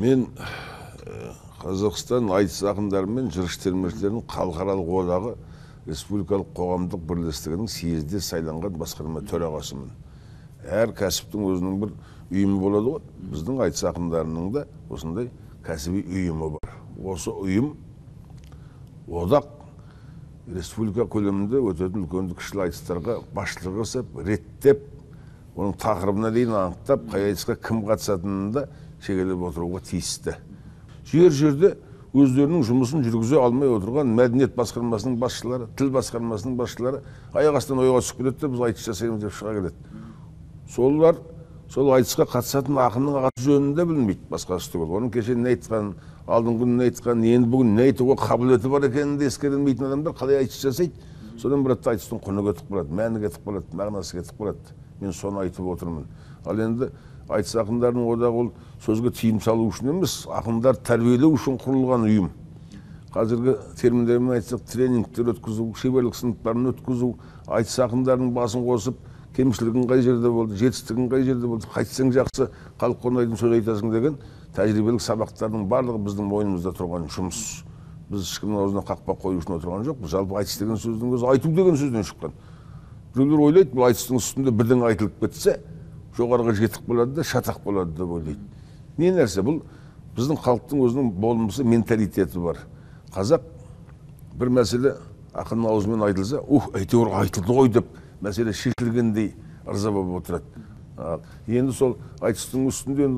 Мен Қазақстан айтыс ақындары мен жыршы термешілерінің халықаралық одағы республикалық қоғамдық бірлестігінің съезде сайланған басқарма төрағасымын. Әр кәсіптің өзінің бір ұйымы болады ғой. Біздің айтыс ақындарының да осындай кәсіби ұйымы бар. Осы ұйым одақ республика көлемінде өтетін үлкен кішілі айтыстарға басшылық жасап, реттеп, оның тақырыбына дейін анықтап, қай айтысқа кім қатысатынын да шегелеп отыруға тиісті. Жер-жерде өздерінің жұмысын жүргізе алмай отырған мәдениет басқармасының басшылары, тіл басқармасының басшылары аяқ астынан ойға түсіп кетеді, біз айтыс жасаймыз деп шыға келеді. Солар сол айтысқа қатысатын ақынның аты жөнін де білмейді, басқасы түгіл. Оның кеше не айтқан, алдыңғы күні не айтқан, енді бүгін не айтуға қабілеті бар екенін де ескерілмейтін адамдар қалай айтыс жасайды? Содан бір айтыстың құны кетіп қалады, мәні кетіп қалады, мағынасы кетіп қалады. Мен соны айтып отырмын. Ал енді айтыс ақындарының одағы ол сөзге тиым салу үшін емес, ақындар тәрбиелеу үшін құрылған ұйым. Қазіргі терминдермен айтсақ, тренингтер өткізу, шеберлік сыныптарын өткізу, айтыс ақындарының басын қосып, кемшілігін қай жерде болды, жетістігін қай жерде болды, қайтсаң жақсы, халық қонайдың сөз айтасың деген тәжірибелік сабақтардың барлығы біздің мойнымызда тұрған жұмыс. Біз ешкімнің аузына қақпақ қою үшін отырған жоқ. Жалпы айтыс деген сөздің өзі айту деген сөзден шыққан. Біреулер ойлайды, бұл айтыстың үстінде бірден айтылып кетсе, жоғарыға жетіп болады да, шатақ болады деп ойлайды. Не нәрсе? Бұл біздің халықтың өзінің болмысы, менталитеті бар. Қазақ бір мәселе ақынның аузымен айтылса, әйтеуір айтылды ғой деп мәселе шешілгендей ырза болып отырады. Енді сол айтыстың үстінде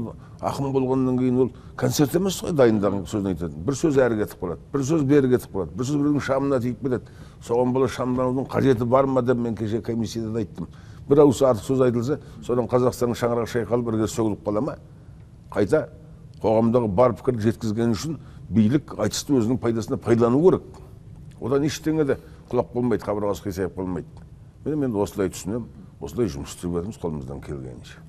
ақын болғаннан кейін ол концерт емес қой, дайындаған сөзін айтады. Бір сөз әрі кетіп қалады, бір сөз бері кетіп қалады, бір сөз біреудің шамына тиіп кетеді. Соған бола шамданудың қажеті бар ма деп мен кеше комиссияда айттым. Бір ауыз артық сөз айтылса, содан Қазақстанның шаңырағы шайқалып бірге сөгіліп қала ма? Қайта қоғамдағы бар пікірді жеткізген үшін билік айтысты өзінің пайдасына пайдалану керек. Одан ештеңе де құлақ болмайды, қабырғасы қисайып қалмайды. Мен осылай түсінемін, осылай жұмыс істеп жатырмыз қолымыздан келгенінше.